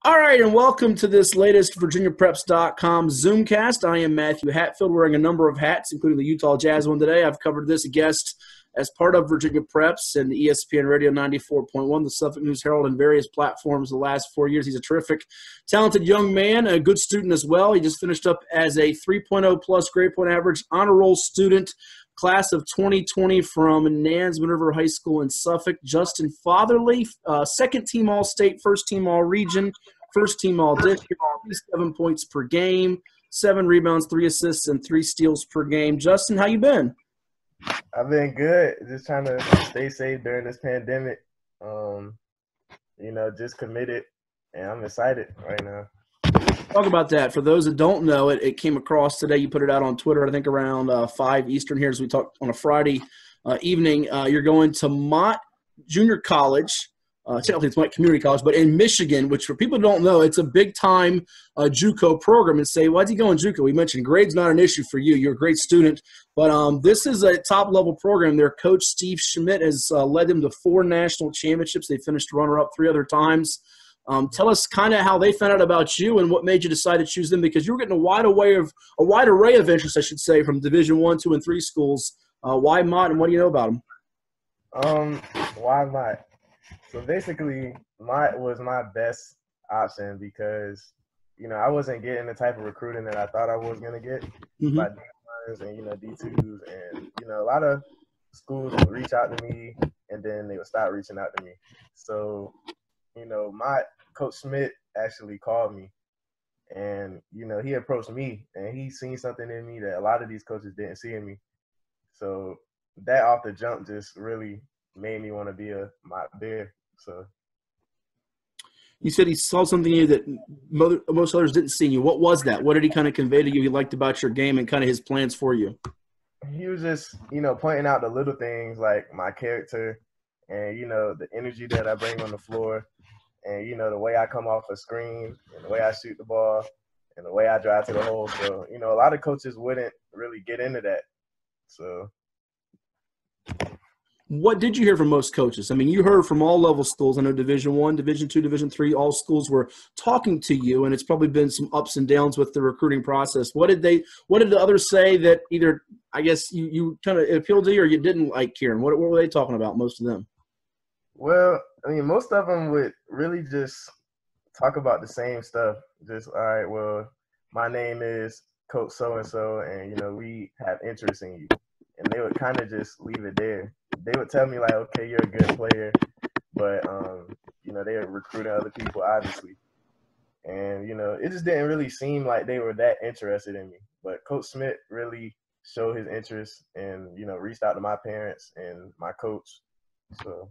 All right, and welcome to this latest VirginiaPreps.com Zoomcast. I am Matthew Hatfield, wearing a number of hats, including the Utah Jazz one today. I've covered this guest as part of Virginia Preps and ESPN Radio 94.1, the Suffolk News Herald, and various platforms the last 4 years. He's a terrific, talented young man, a good student as well. He just finished up as a 3.0 plus grade point average honor roll student, class of 2020 from Nansemond River High School in Suffolk. Justin Fatherly, second team All-State, first team All-Region, first team All-District, 7 points per game, 7 rebounds, 3 assists, and 3 steals per game. Justin, how you been? I've been good. Just trying to stay safe during this pandemic. Just committed, and I'm excited right now. Talk about that. For those that don't know, it came across today. You put it out on Twitter, I think around 5 Eastern here as we talked on a Friday evening. You're going to Mott Junior College. Technically, it's Mott Community College, but in Michigan, which for people who don't know, it's a big-time JUCO program. And say, why'd you go in JUCO? We mentioned grade's not an issue for you. You're a great student. But this is a top-level program. Their coach, Steve Schmidt, has led them to 4 national championships. They finished runner-up 3 other times. Tell us kind of how they found out about you and what made you decide to choose them, because you were getting a wide array of interest, I should say, from Division I, II, and III schools. Why Mott, and what do you know about them? Why Mott? So basically, Mott was my best option because, I wasn't getting the type of recruiting that I thought I was going to get by D1s and, D2s. And, a lot of schools would reach out to me and then they would stop reaching out to me. So, Mott, Coach Schmidt actually called me and, he approached me and he seen something in me that a lot of these coaches didn't see in me. So that off the jump just really made me want to be a Mott Bear. So you said he saw something in you that most others didn't see in you. What was that? What did he kind of convey to you he liked about your game and kind of his plans for you? He was just, pointing out the little things like my character and, the energy that I bring on the floor and, the way I come off a screen and the way I shoot the ball and the way I drive to the hole. So, a lot of coaches wouldn't really get into that. So what did you hear from most coaches? I mean, you heard from all level schools. I know Division I, Division II, Division III, all schools were talking to you, and it's probably been some ups and downs with the recruiting process. What did the others say that either, I guess, you kind of appealed to you or you didn't like hearing? What were they talking about, most of them? Well, most of them would really just talk about the same stuff. Just, all right, well, my name is Coach So-and-so, and, we have interest in you. And they would kind of just leave it there. They would tell me, like, okay, you're a good player, but, they were recruiting other people, obviously. And, it just didn't really seem like they were that interested in me. But Coach Schmidt really showed his interest and, reached out to my parents and my coach. So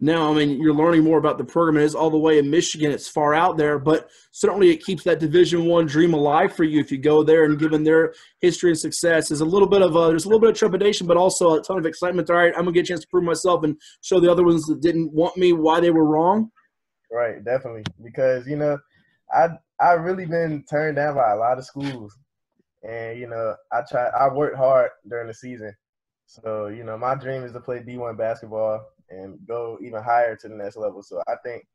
now, I mean, you're learning more about the program. It is all the way in Michigan. It's far out there, but certainly it keeps that Division I dream alive for you if you go there. And given their history and success, there's a little bit of trepidation, but also a ton of excitement. All right, I'm gonna get a chance to prove myself and show the other ones that didn't want me why they were wrong. Right, definitely, because I really been turned down by a lot of schools, and I worked hard during the season. So, my dream is to play D1 basketball and go even higher to the next level. So I think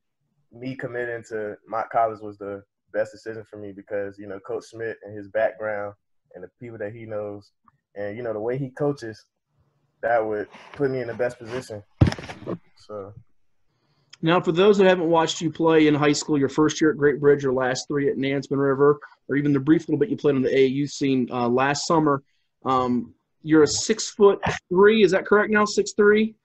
me committing to Mott College was the best decision for me because, Coach Schmidt and his background and the people that he knows and, the way he coaches, that would put me in the best position. So now, for those that haven't watched you play in high school, your first year at Great Bridge, your last 3 at Nansemond River, or even the brief little bit you played on the AAU scene last summer, you're a 6'3", is that correct now, 6'3"?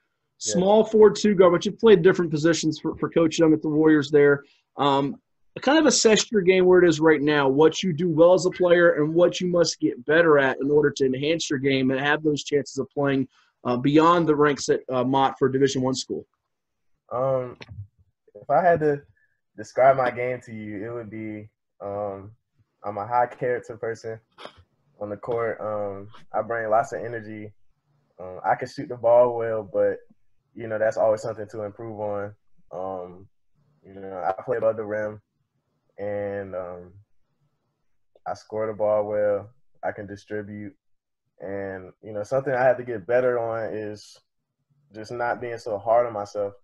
Yeah. Small forward, 2 guard, but you played different positions for Coach Young at the Warriors there. Kind of assess your game where it is right now, what you do well as a player and what you must get better at in order to enhance your game and have those chances of playing beyond the ranks at Mott for a Division I school. If I had to describe my game to you, it would be I'm a high character person on the court. I bring lots of energy. I can shoot the ball well, but that's always something to improve on. I play above the rim, and I score the ball well. I can distribute, and something I have to get better on is just not being so hard on myself.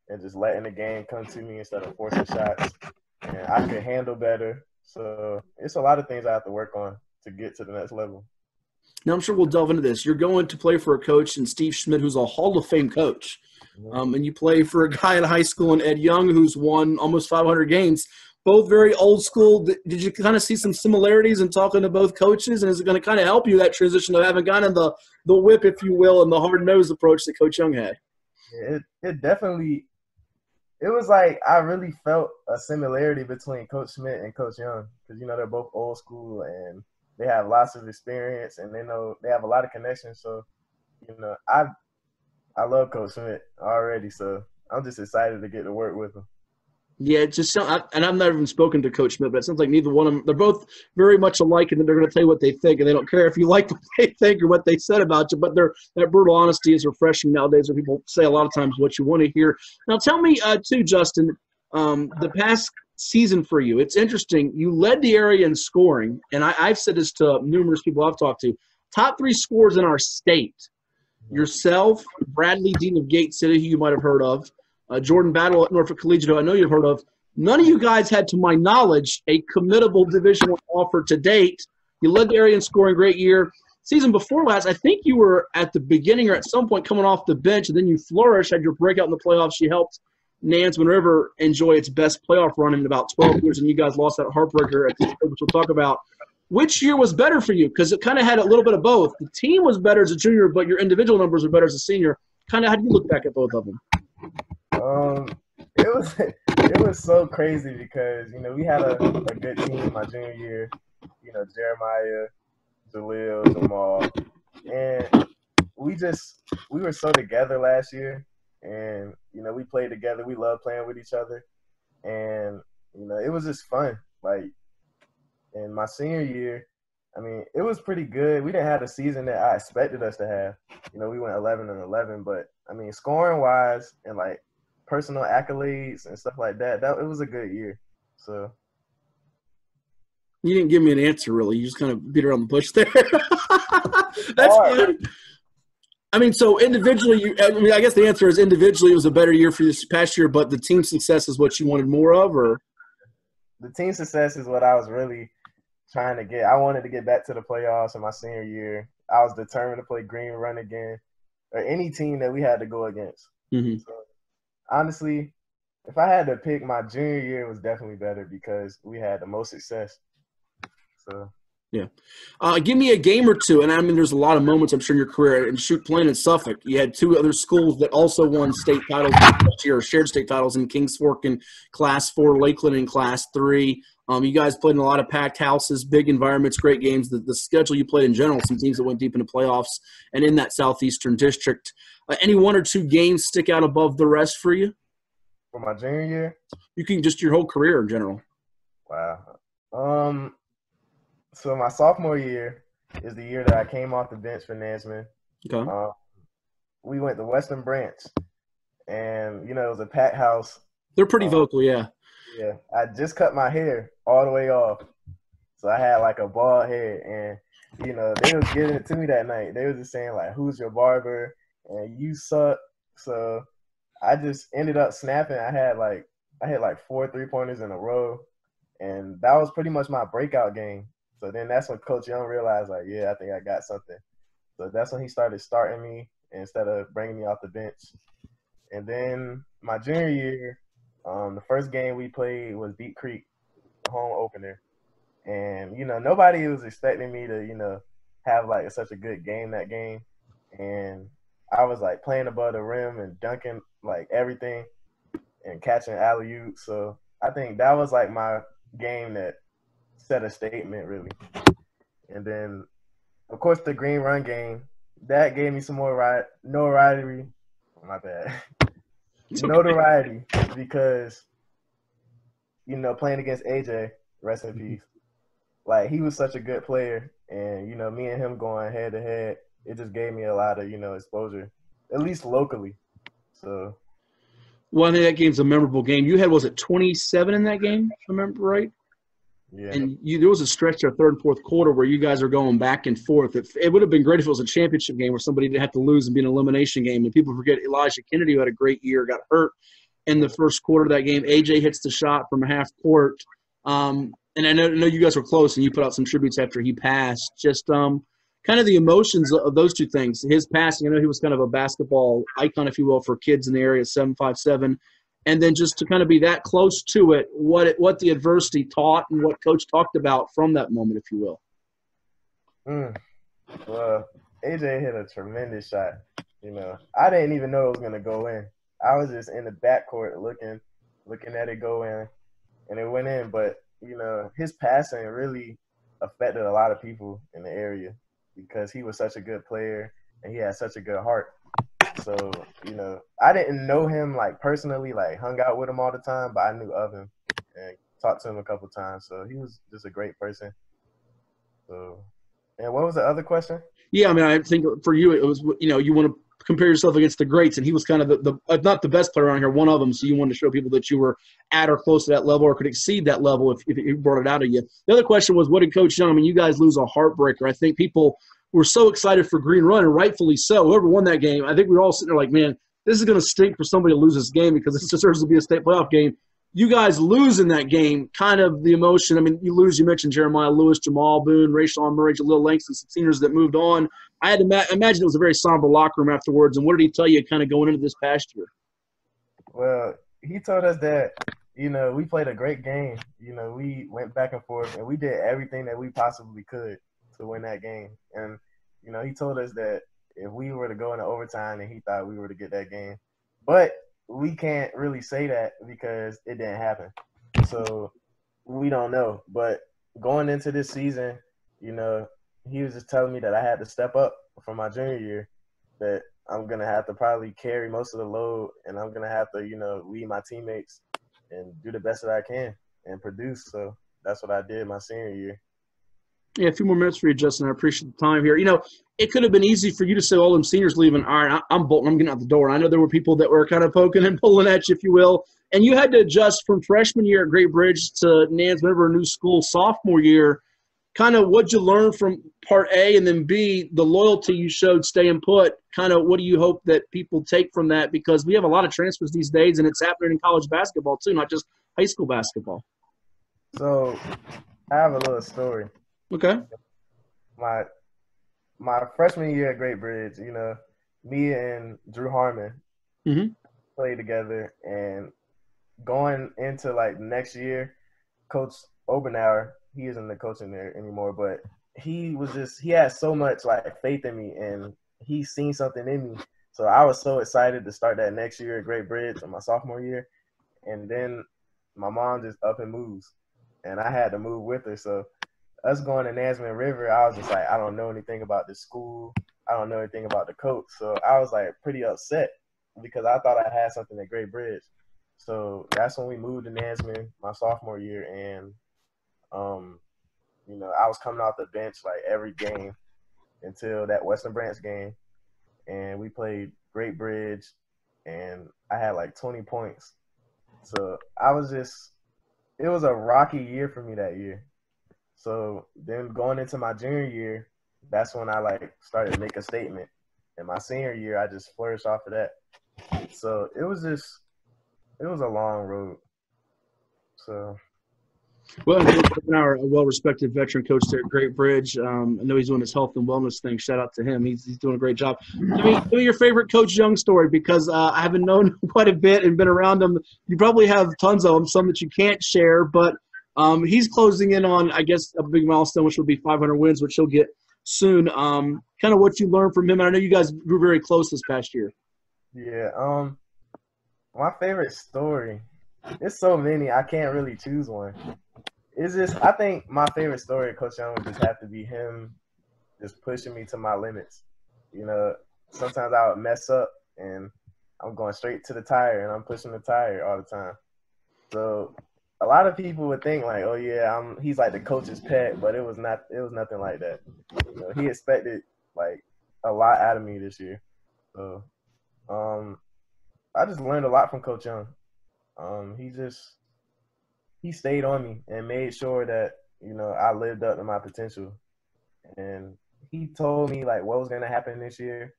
and just letting the game come to me instead of forcing shots. And I could handle better. So it's a lot of things I have to work on to get to the next level. Now, I'm sure we'll delve into this. You're going to play for a coach in Steve Schmidt, who's a Hall of Fame coach. And you play for a guy in high school in Ed Young, who's won almost 500 games. Both very old school. Did you kind of see some similarities in talking to both coaches? And is it going to kind of help you, that transition of having kind of the whip, if you will, and the hard-nosed approach that Coach Young had? It definitely – it was like I really felt a similarity between Coach Schmidt and Coach Young because, you know, they're both old school and they have lots of experience and they have a lot of connections. So, you know, I love Coach Schmidt already, so I'm just excited to get to work with him. Yeah, it just sounds – and I've never even spoken to Coach Schmidt, but it sounds like neither one of them – they're both very much alike, and they're going to tell you what they think, and they don't care if you like what they think or what they said about you, but that brutal honesty is refreshing nowadays where people say a lot of times what you want to hear. Now tell me, too, Justin, the past season for you, it's interesting. You led the area in scoring, and I've said this to numerous people I've talked to, top 3 scorers in our state. Yourself, Bradley Dean of Gate City, who you might have heard of, Jordan Battle at Norfolk Collegiate, who I know you've heard of. None of you guys had, to my knowledge, a committable Division I offer to date. You led the area in scoring, great year. Season before last, I think you were at the beginning or at some point coming off the bench, and then you flourished, had your breakout in the playoffs. You helped Nansemond River enjoy its best playoff run in about 12 years, and you guys lost that heartbreaker at the end, which we'll talk about. Which year was better for you? Because it kind of had a little bit of both. The team was better as a junior, but your individual numbers were better as a senior. Kind of, how do you look back at both of them? It was so crazy because, you know, we had a good team my junior year. You know, Jeremiah, Jaleel, Jamal, and we were so together last year. And, you know, we played together. We loved playing with each other. And, you know, it was just fun. Like, in my senior year, I mean, it was pretty good. We didn't have the season that I expected us to have. You know, we went 11-11, but, I mean, scoring-wise and, like, personal accolades and stuff like that, it was a good year. So you didn't give me an answer, really. You just kind of beat around the bush there. That's good. I mean, so individually, I guess the answer is individually it was a better year for you this past year, but the team success is what you wanted more of, or? The team success is what I was really trying to get. I wanted to get back to the playoffs in my senior year. I was determined to play Green Run again, or any team that we had to go against. Mm-hmm. So, honestly, if I had to pick, my junior year was definitely better because we had the most success. So, yeah. Give me a game or two, and I mean there's a lot of moments I'm sure in your career. And shoot, playing in Suffolk, you had 2 other schools that also won state titles last year, or shared state titles in Kings Fork in Class 4, Lakeland in Class 3. You guys played in a lot of packed houses, big environments, great games. The schedule you played in general, some teams that went deep into playoffs, and in that southeastern district. Any 1 or 2 games stick out above the rest for you? For my junior year? You can just your whole career in general. Wow. So my sophomore year is the year that I came off the bench for Nansemond. Okay. We went to Western Branch, and, you know, it was a packed house. They're pretty vocal, yeah. Yeah. I just cut my hair all the way off. So I had, like, a bald head, and, you know, they was giving it to me that night. They was just saying, like, who's your barber? And you suck. So I just ended up snapping. I hit like 4 3-pointers in a row, and that was pretty much my breakout game. So then that's when Coach Young realized, like, yeah, I think I got something. So that's when he started starting me instead of bringing me off the bench. And then my junior year, the first game we played was Deep Creek, the home opener. And, you know, nobody was expecting me to, you know, have, like, such a good game that game. And I was, like, playing above the rim and dunking, like, everything and catching alley-oops. So I think that was, like, my game that set a statement, really. And then, of course, the Green Run game, that gave me some more notoriety. My bad. Notoriety because, you know, playing against AJ, rest in peace. Like, he was such a good player. And, you know, me and him going head-to-head, it just gave me a lot of, you know, exposure, at least locally. So. Well, I think that game's a memorable game. You had, was it 27 in that game, if I remember right? Yeah. And there was a stretch there, third and fourth quarter, where you guys are going back and forth. It would have been great if it was a championship game where somebody didn't have to lose and be an elimination game. And people forget Elijah Kennedy, who had a great year, got hurt in the first quarter of that game. AJ hits the shot from half court. And I know you guys were close, and you put out some tributes after he passed. Just kind of the emotions of those two things. His passing, I know he was kind of a basketball icon, if you will, for kids in the area, 7'5", and then just to kind of be that close to it, what the adversity taught and what Coach talked about from that moment, if you will. Well, AJ hit a tremendous shot. I didn't even know it was going to go in. I was just in the backcourt looking at it go in, and it went in. But, his passing really affected a lot of people in the area because he was such a good player and he had such a good heart. So, I didn't know him, personally, hung out with him all the time, but I knew of him and talked to him a couple times. So he was just a great person. So, and what was the other question? Yeah, I mean, I think for you it was, you want to compare yourself against the greats, and he was kind of the not the best player around here, one of them, so you wanted to show people that you were at or close to that level or could exceed that level if he brought it out of you. The other question was, what did Coach Young – I mean, you guys lose a heartbreaker. I think people were so excited for Green Run, and rightfully so. Whoever won that game, I think we were all sitting there like, man, this is going to stink for somebody to lose this game because this deserves to be a state playoff game. You guys lose in that game, kind of the emotion. I mean, you lose. You mentioned Jeremiah Lewis, Jamal Boone, Rayshawn Murray, Jalil Langston, some seniors that moved on. I had to imagine it was a very somber locker room afterwards. And what did he tell you kind of going into this past year? Well, he told us that, we played a great game. We went back and forth, and we did everything that we possibly could to win that game. And, he told us that if we were to go into overtime, then he thought we were to get that game. But we can't really say that because it didn't happen. So we don't know. But going into this season, he was just telling me that I had to step up for my junior year, that I'm going to have to probably carry most of the load, and I'm going to have to, lead my teammates and do the best that I can and produce. So that's what I did my senior year. Yeah, a few more minutes for you, Justin. I appreciate the time here. It could have been easy for you to say, all them seniors leaving. All right, I'm bolting. I'm getting out the door. I know there were people that were kind of poking and pulling at you, if you will. And you had to adjust from freshman year at Great Bridge to Nansemond River, a new school, sophomore year. Kind of what'd you learn from part A, and then B, the loyalty you showed staying put. Kind of what do you hope that people take from that? Because we have a lot of transfers these days, and it's happening in college basketball too, not just high school basketball. So I have a little story. Okay. My freshman year at Great Bridge, me and Drew Harmon played together, and going into next year, Coach Obenauer, he isn't the coach in there anymore, but he had so much faith in me, and he seen something in me. So I was so excited to start that next year at Great Bridge in my sophomore year. And then my mom just up and moves, and I had to move with her. So us going to Nansemond River, I was just I don't know anything about this school. I don't know anything about the coach. So I was pretty upset because I thought I had something at Great Bridge. So that's when we moved to Nansemond my sophomore year. And, I was coming off the bench every game until that Western Branch game. And we played Great Bridge, and I had 20 points. So it was a rocky year for me that year. So then going into my junior year, that's when I started to make a statement. And my senior year, I just flourished off of that. So it was a long road. So. Well, our well-respected veteran coach there at Great Bridge. I know he's doing his health and wellness thing. Shout out to him. He's doing a great job. Give me your favorite Coach Young story, because I haven't known him quite a bit and been around him. You probably have tons of them, some that you can't share, but he's closing in on, I guess, a big milestone, which will be 500 wins, which he'll get soon. Kind of what you learned from him. And I know you guys grew very close this past year. Yeah. My favorite story, it's so many, I can't really choose one. I think my favorite story of Coach Young would just have to be him just pushing me to my limits. Sometimes I would mess up and I'm going straight to the tire, and I'm pushing the tire all the time. So a lot of people would think oh yeah, he's the coach's pet, but it was nothing like that. He expected a lot out of me this year. So I just learned a lot from Coach Young. He stayed on me and made sure that, I lived up to my potential. And he told me what was going to happen this year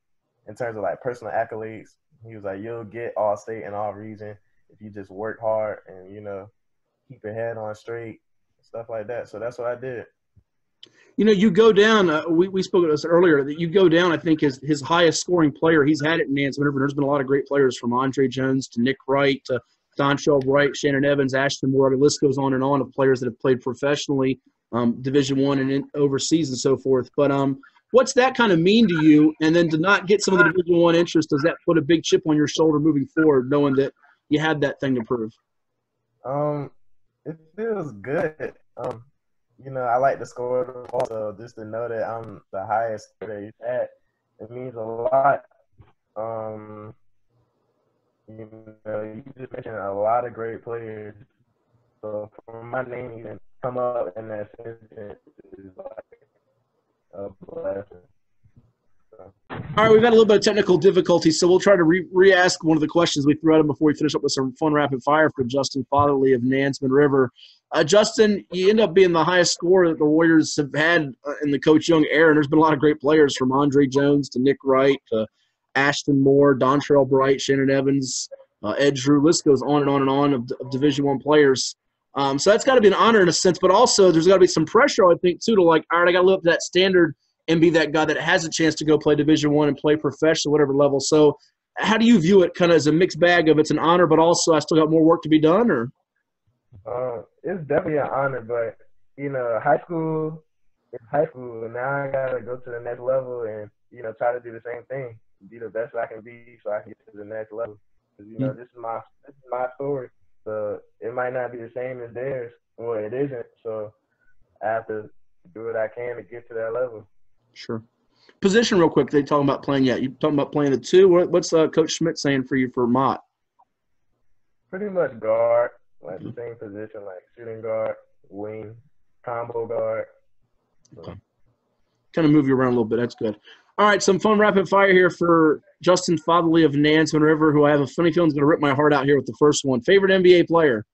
in terms of personal accolades. He was you'll get all state and all region if you just work hard and, you know, keep your head on straight, stuff like that. So that's what I did. You know, you go down, we spoke about this earlier, that you go down, I think, as his highest scoring player. He's had it in Nansemond River. There's been a lot of great players from Andre Jones to Nick Wright to Dontrell Bright, Shannon Evans, Ashton Moore. The list goes on and on of players that have played professionally, Division I and overseas and so forth. But what's that kind of mean to you? And then to not get some of the Division I interest, does that put a big chip on your shoulder moving forward, knowing that you had that thing to prove? It feels good. You know, I like to score the ball, so just to know that I'm the highest scorer he's had, it means a lot. You know, you just mentioned a lot of great players. So for my name even come up in that sentence is like a blessing. All right, we've got a little bit of technical difficulty, so we'll try to re-ask one of the questions we threw at him before we finish up with some fun rapid fire for Justin Fatherly of Nansemond River. Justin, you end up being the highest scorer that the Warriors have had in the Coach Young era, and there's been a lot of great players from Andre Jones to Nick Wright to Ashton Moore, Dontrell Bright, Shannon Evans, Ed Drew. List goes on and on and on of Division I players. So that's got to be an honor in a sense, but also there's got to be some pressure, I think, too, to like, all right, I got to live up to that standard and be that guy that has a chance to go play Division I and play professional, whatever level. So how do you view it kind of as a mixed bag of it's an honor, but also I still got more work to be done? Or it's definitely an honor, but, you know, high school is high school, and now I got to go to the next level and, you know, try to do the same thing, be the best I can be so I can get to the next level. Because, you know, this is my story. So it might not be the same as theirs. Well, it isn't. So I have to do what I can to get to that level. Sure. Position real quick. They talking about playing yet? You talking about playing the two? What's Coach Schmidt saying for you for Mott? Pretty much guard, like the same position, like shooting guard, wing, combo guard. So. Okay. Kind of move you around a little bit. That's good. All right, some fun rapid fire here for Justin Fatherly of Nansemond River, who I have a funny feeling is going to rip my heart out here with the first one. Favorite NBA player?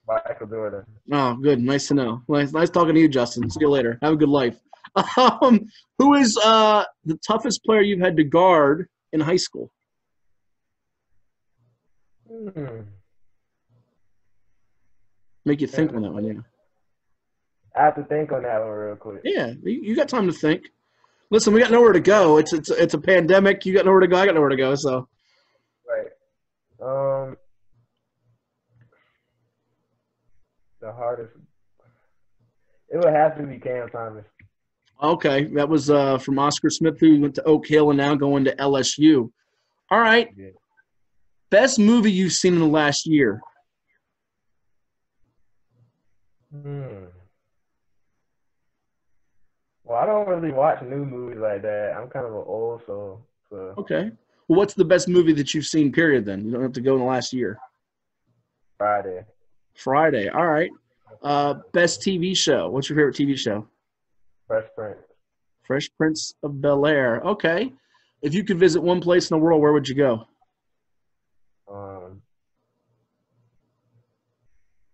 Michael Jordan. Oh, good. Nice to know. Nice talking to you, Justin. See you later. Have a good life. Who is the toughest player you've had to guard in high school? Make you think on that one, yeah. I have to think on that one real quick. Yeah, you got time to think. Listen, we got nowhere to go. It's a pandemic. You got nowhere to go. I got nowhere to go. So. Right. The hardest. It would have to be Cam Thomas. Okay, that was from Oscar Smith, who went to Oak Hill and now going to LSU. All right. Yeah. Best movie you've seen in the last year? Well, I don't really watch new movies like that. I'm kind of an old soul. So. Okay. Well, what's the best movie that you've seen, period, then? You don't have to go in the last year. Friday. All right. Best TV show. What's your favorite TV show? Fresh Prince. Fresh Prince of Bel-Air. Okay. If you could visit one place in the world, where would you go?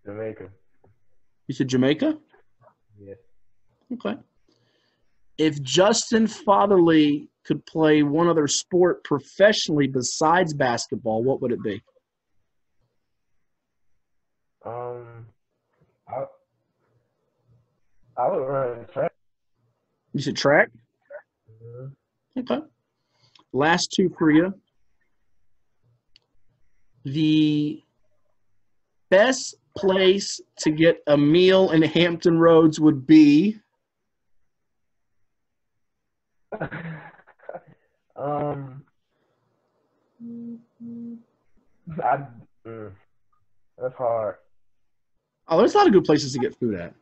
Jamaica. You said Jamaica? Yes. Okay. If Justin Fatherly could play one other sport professionally besides basketball, what would it be? I would run track. You said track? Mm-hmm. Okay. Last two for you. The best place to get a meal in Hampton Roads would be? That's hard. Oh, there's a lot of good places to get food at.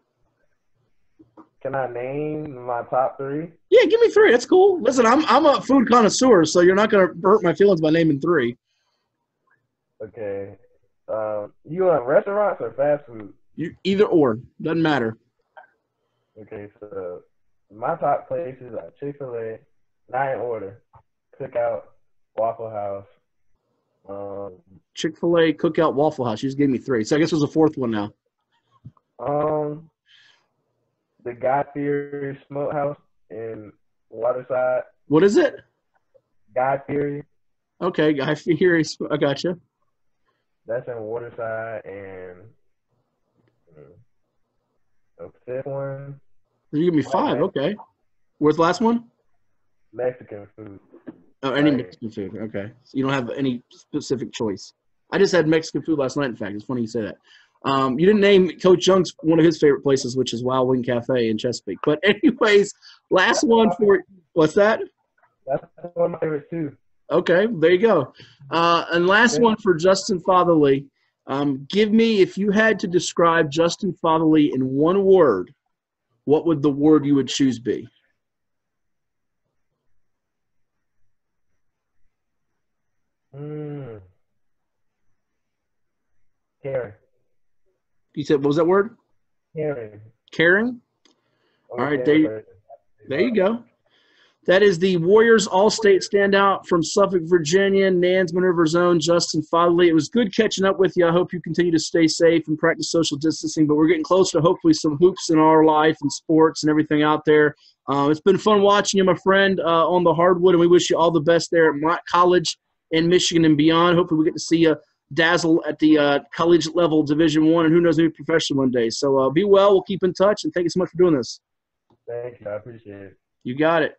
Can I name my top three? Yeah, give me three. That's cool. Listen, I'm a food connoisseur, so you're not going to hurt my feelings by naming three. Okay. You want restaurants or fast food? Either or. Doesn't matter. Okay, so my top places are Chick-fil-A, not in order, Cookout, Waffle House. Chick-fil-A, Cookout, Waffle House. You just gave me three. So I guess there's a fourth one now. The Guy Fieri Smokehouse in Waterside. What is it? Guy Fieri. Okay, Guy Fieri. I gotcha. That's in Waterside, and the fifth one. You give me 5. Okay. Where's the last one? Mexican food. Oh, any Mexican food. Okay. So you don't have any specific choice. I just had Mexican food last night, in fact. It's funny you say that. You didn't name Coach Young's one of his favorite places, which is Wild Wing Cafe in Chesapeake. But anyways, last one for – what's that? That's one of my favorites, too. Okay, there you go. And last one for Justin Fatherly. Give me – if you had to describe Justin Fatherly in one word, what would the word you would choose be? Caring. You said, what was that word? Caring. Caring? All right, there you go. That is the Warriors All-State standout from Suffolk, Virginia, Nansemond River Zone, Justin Fatherly. It was good catching up with you. I hope you continue to stay safe and practice social distancing, but we're getting close to hopefully some hoops in our life and sports and everything out there. It's been fun watching you, my friend, on the hardwood, and we wish you all the best there at Mott College in Michigan and beyond. Hopefully we get to see you dazzle at the college level Division I, and who knows, maybe professional one day. So be well. We'll keep in touch, and thank you so much for doing this. Thank you. I appreciate it. You got it.